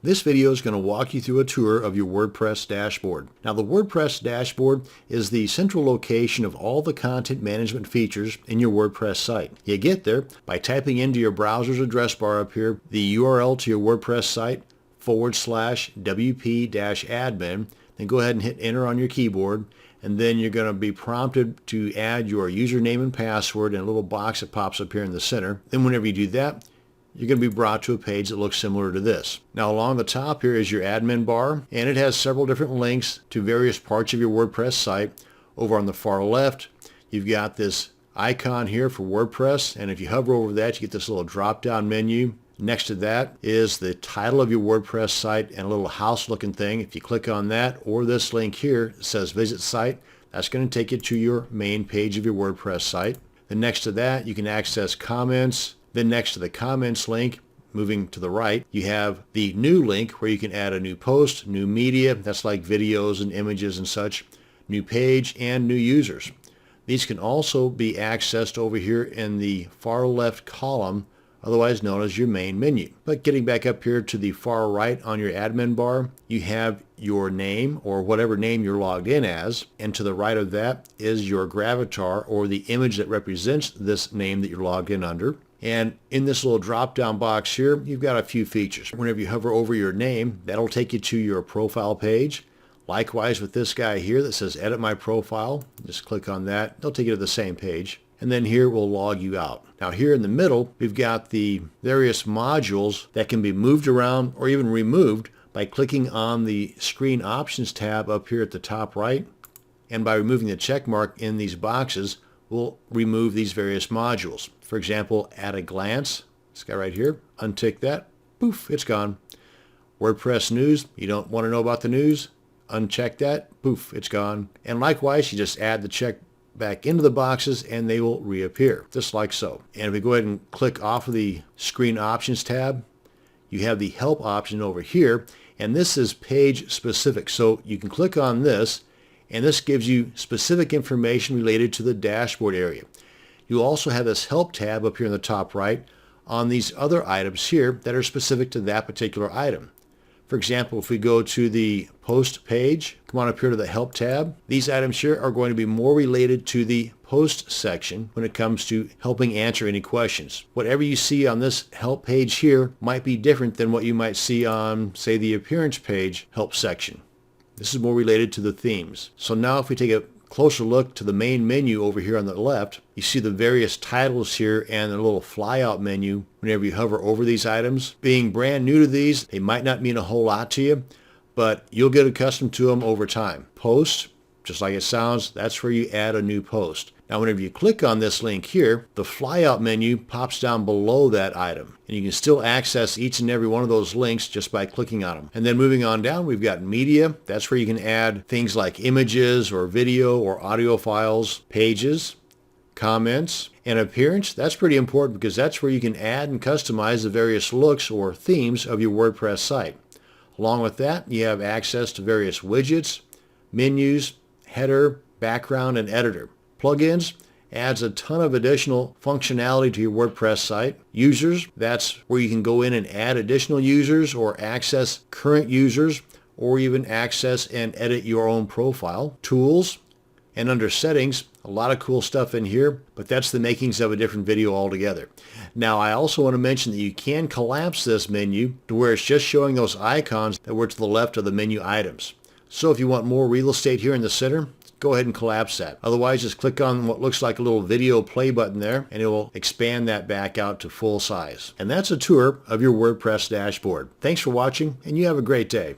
This video is going to walk you through a tour of your WordPress dashboard. Now the WordPress dashboard is the central location of all the content management features in your WordPress site. You get there by typing into your browser's address bar up here the URL to your WordPress site /wp-admin. Then go ahead and hit enter on your keyboard, and then you're going to be prompted to add your username and password in a little box that pops up here in the center. Then whenever you do that, you're going to be brought to a page that looks similar to this. Now along the top here is your admin bar, and it has several different links to various parts of your WordPress site. Over on the far left, you've got this icon here for WordPress, and if you hover over that, you get this little drop-down menu. Next to that is the title of your WordPress site and a little house looking thing. If you click on that, or this link here, it says visit site, that's going to take you to your main page of your WordPress site. Then next to that, you can access comments. Then next to the comments link, moving to the right, you have the new link where you can add a new post, new media, that's like videos and images and such, new page, and new users. These can also be accessed over here in the far left column, otherwise known as your main menu. But getting back up here to the far right on your admin bar, you have your name or whatever name you're logged in as, and to the right of that is your gravatar or the image that represents this name that you're logged in under. And in this little drop-down box here, you've got a few features. Whenever you hover over your name, that'll take you to your profile page. Likewise with this guy here that says edit my profile, just click on that. They'll take you to the same page. And then here we'll log you out. Now here in the middle, we've got the various modules that can be moved around or even removed by clicking on the Screen Options tab up here at the top right. And by removing the check mark in these boxes, we'll remove these various modules. For example, at a glance, this guy right here, untick that, poof, it's gone. WordPress news, you don't want to know about the news, uncheck that, poof, it's gone. And likewise, you just add the check back into the boxes and they will reappear, just like so. And if we go ahead and click off of the Screen Options tab, you have the Help option over here, and this is page specific. So you can click on this, and this gives you specific information related to the dashboard area. You'll also have this Help tab up here in the top right on these other items here that are specific to that particular item. For example, if we go to the Post page, come on up here to the Help tab, these items here are going to be more related to the Post section when it comes to helping answer any questions. Whatever you see on this Help page here might be different than what you might see on, say, the Appearance page Help section. This is more related to the themes. So now if we take a closer look to the main menu over here on the left, you see the various titles here and the little flyout menu whenever you hover over these items. Being brand new to these, they might not mean a whole lot to you, but you'll get accustomed to them over time. Post, just like it sounds, that's where you add a new post. Now whenever you click on this link here, the flyout menu pops down below that item. And you can still access each and every one of those links just by clicking on them. And then moving on down, we've got media. That's where you can add things like images or video or audio files, pages, comments, and appearance. That's pretty important because that's where you can add and customize the various looks or themes of your WordPress site. Along with that, you have access to various widgets, menus, header, background, and editor. Plugins adds a ton of additional functionality to your WordPress site. Users, that's where you can go in and add additional users or access current users or even access and edit your own profile. Tools, and under settings, a lot of cool stuff in here, but that's the makings of a different video altogether. Now I also want to mention that you can collapse this menu to where it's just showing those icons that were to the left of the menu items. So if you want more real estate here in the center, go ahead and collapse that. Otherwise, just click on what looks like a little video play button there, and it will expand that back out to full size. And that's a tour of your WordPress dashboard. Thanks for watching, and you have a great day.